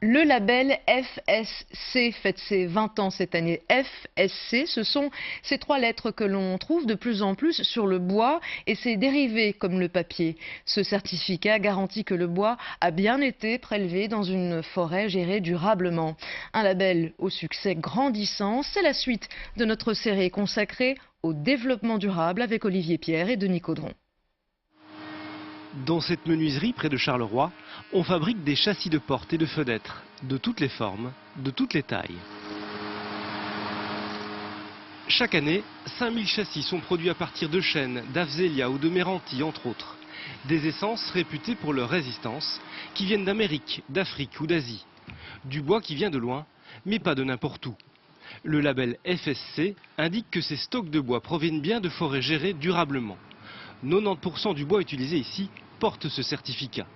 Le label FSC fête ses 20 ans cette année. FSC, ce sont ces 3 lettres que l'on trouve de plus en plus sur le bois et ses dérivés comme le papier. Ce certificat garantit que le bois a bien été prélevé dans une forêt gérée durablement. Un label au succès grandissant, c'est la suite de notre série consacrée au développement durable avec Olivier Pierre et Denis Caudron. Dans cette menuiserie près de Charleroi, on fabrique des châssis de portes et de fenêtres, de toutes les formes, de toutes les tailles. Chaque année, 5000 châssis sont produits à partir de chêne, d'Afzélia ou de Méranti, entre autres. Des essences réputées pour leur résistance, qui viennent d'Amérique, d'Afrique ou d'Asie. Du bois qui vient de loin, mais pas de n'importe où. Le label FSC indique que ces stocks de bois proviennent bien de forêts gérées durablement. 90% du bois utilisé ici porte ce certificat.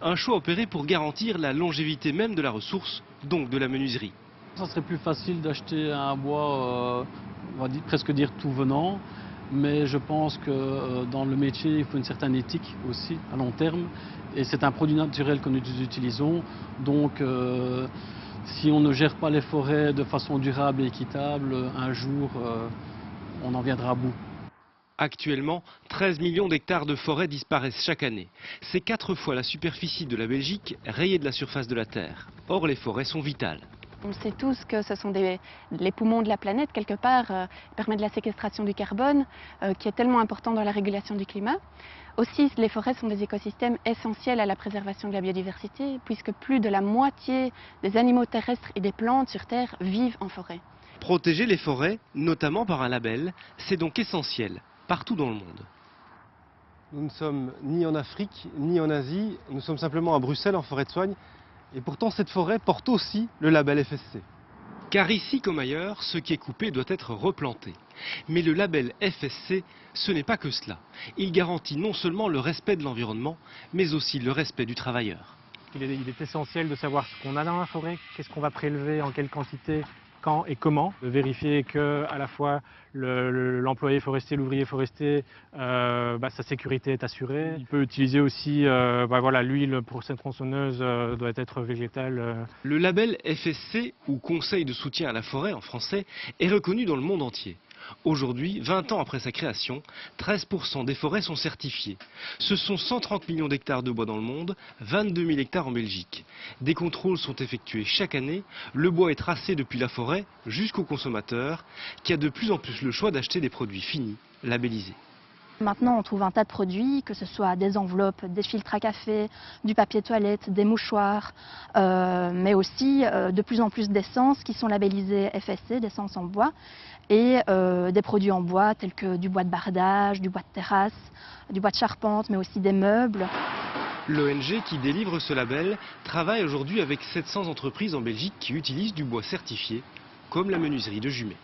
Un choix opéré pour garantir la longévité même de la ressource, donc de la menuiserie. Ça serait plus facile d'acheter un bois, on va presque dire tout venant, mais je pense que dans le métier, il faut une certaine éthique aussi à long terme. Et c'est un produit naturel que nous utilisons, donc si on ne gère pas les forêts de façon durable et équitable, un jour on en viendra à bout. Actuellement, 13 millions d'hectares de forêt disparaissent chaque année. C'est 4 fois la superficie de la Belgique rayée de la surface de la Terre. Or, les forêts sont vitales. On sait tous que ce sont les poumons de la planète, quelque part, permettent de la séquestration du carbone, qui est tellement important dans la régulation du climat. Aussi, les forêts sont des écosystèmes essentiels à la préservation de la biodiversité, puisque plus de la moitié des animaux terrestres et des plantes sur Terre vivent en forêt. Protéger les forêts, notamment par un label, c'est donc essentiel, partout dans le monde. Nous ne sommes ni en Afrique, ni en Asie, nous sommes simplement à Bruxelles, en forêt de soigne. Et pourtant, cette forêt porte aussi le label FSC. Car ici comme ailleurs, ce qui est coupé doit être replanté. Mais le label FSC, ce n'est pas que cela. Il garantit non seulement le respect de l'environnement, mais aussi le respect du travailleur. Il est essentiel de savoir ce qu'on a dans la forêt, qu'est-ce qu'on va prélever, en quelle quantité, quand et comment. De vérifier que à la fois l'employé forestier, l'ouvrier forestier, sa sécurité est assurée. Il peut utiliser aussi l'huile pour cette tronçonneuse doit être végétale. Le label FSC, ou Conseil de soutien à la forêt en français, est reconnu dans le monde entier. Aujourd'hui, 20 ans après sa création, 13% des forêts sont certifiées. Ce sont 130 millions d'hectares de bois dans le monde, 22 000 hectares en Belgique. Des contrôles sont effectués chaque année. Le bois est tracé depuis la forêt jusqu'au consommateur, qui a de plus en plus le choix d'acheter des produits finis, labellisés. Maintenant, on trouve un tas de produits, que ce soit des enveloppes, des filtres à café, du papier toilette, des mouchoirs, mais aussi de plus en plus d'essences qui sont labellisées FSC, d'essence en bois, et des produits en bois tels que du bois de bardage, du bois de terrasse, du bois de charpente, mais aussi des meubles. L'ONG qui délivre ce label travaille aujourd'hui avec 700 entreprises en Belgique qui utilisent du bois certifié, comme la menuiserie de Jumet.